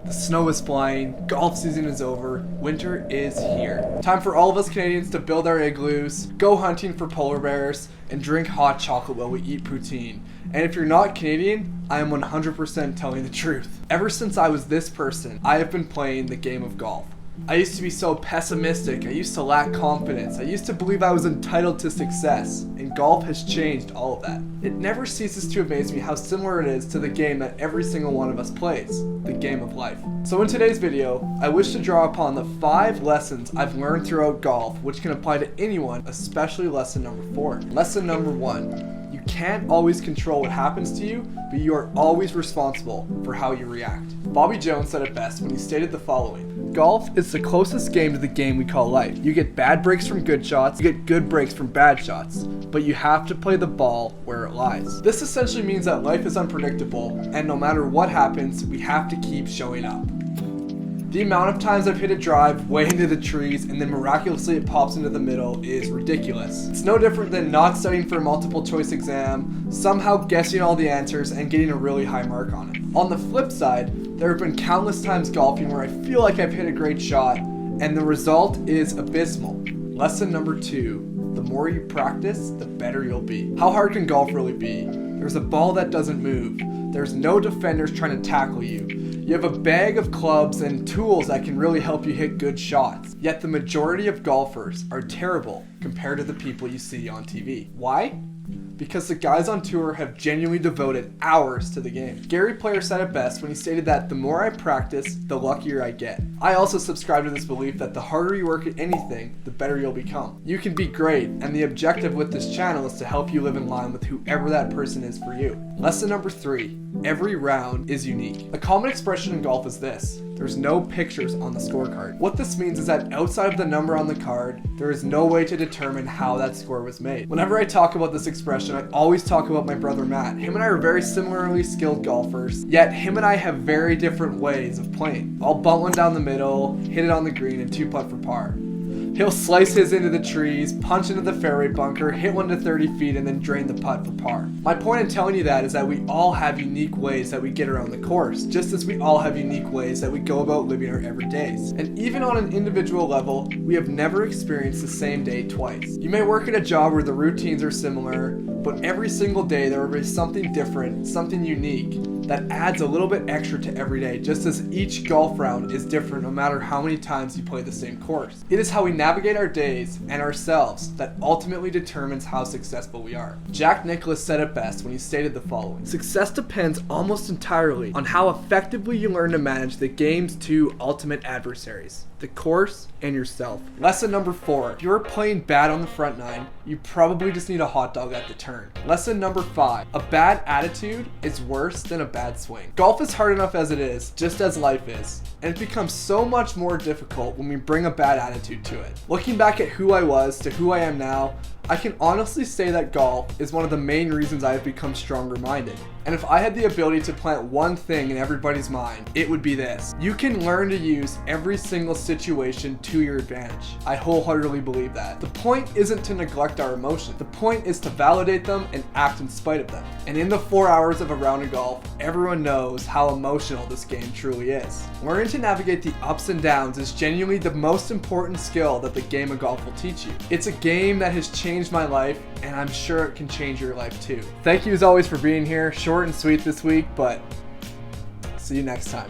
The snow is flying, golf season is over, winter is here. Time for all of us Canadians to build our igloos, go hunting for polar bears, and drink hot chocolate while we eat poutine. And if you're not Canadian, I am 100% telling the truth. Ever since I was this person, I have been playing the game of golf. I used to be so pessimistic, I used to lack confidence, I used to believe I was entitled to success, and golf has changed all of that. It never ceases to amaze me how similar it is to the game that every single one of us plays, the game of life. So in today's video, I wish to draw upon the 5 lessons I've learned throughout golf which can apply to anyone, especially lesson number 4. Lesson number 1. You can't always control what happens to you, but you are always responsible for how you react. Bobby Jones said it best when he stated the following: golf is the closest game to the game we call life. You get bad breaks from good shots, you get good breaks from bad shots, but you have to play the ball where it lies. This essentially means that life is unpredictable, and no matter what happens, we have to keep showing up. The amount of times I've hit a drive way into the trees and then miraculously it pops into the middle is ridiculous. It's no different than not studying for a multiple choice exam, somehow guessing all the answers and getting a really high mark on it. On the flip side, there have been countless times golfing where I feel like I've hit a great shot and the result is abysmal. Lesson number 2, the more you practice, the better you'll be. How hard can golf really be? There's a ball that doesn't move. There's no defenders trying to tackle you. You have a bag of clubs and tools that can really help you hit good shots. Yet the majority of golfers are terrible compared to the people you see on TV. Why? Because the guys on tour have genuinely devoted hours to the game. Gary Player said it best when he stated that the more I practice, the luckier I get. I also subscribe to this belief that the harder you work at anything, the better you'll become. You can be great, and the objective with this channel is to help you live in line with whoever that person is for you. Lesson number 3, every round is unique. A common expression in golf is this: there's no pictures on the scorecard. What this means is that outside of the number on the card, there is no way to determine how that score was made. Whenever I talk about this expression, I always talk about my brother Matt. Him and I are very similarly skilled golfers, yet him and I have very different ways of playing. I'll bunt one down the middle, hit it on the green, and 2-putt for par. He'll slice his into the trees, punch into the fairway bunker, hit one to 30 feet, and then drain the putt for par. My point in telling you that is that we all have unique ways that we get around the course, just as we all have unique ways that we go about living our everydays. And even on an individual level, we have never experienced the same day twice. You may work at a job where the routines are similar, but every single day there will be something different, something unique, that adds a little bit extra to every day, just as each golf round is different no matter how many times you play the same course. It is how we navigate our days and ourselves that ultimately determines how successful we are. Jack Nicklaus said it best when he stated the following: success depends almost entirely on how effectively you learn to manage the game's 2 ultimate adversaries, the course and yourself. Lesson number 4, if you're playing bad on the front 9, you probably just need a hot dog at the turn. Lesson number 5, a bad attitude is worse than a bad swing. Golf is hard enough as it is, just as life is, and it becomes so much more difficult when we bring a bad attitude to it. Looking back at who I was to who I am now, I can honestly say that golf is one of the main reasons I have become stronger minded. And if I had the ability to plant one thing in everybody's mind, it would be this: you can learn to use every single situation to your advantage. I wholeheartedly believe that. The point isn't to neglect our emotions. The point is to validate them and act in spite of them. And in the 4 hours of a round of golf, everyone knows how emotional this game truly is. Learning to navigate the ups and downs is genuinely the most important skill that the game of golf will teach you. It's a game that has changed my life, and I'm sure it can change your life too. Thank you as always for being here. Short and sweet this week, but see you next time.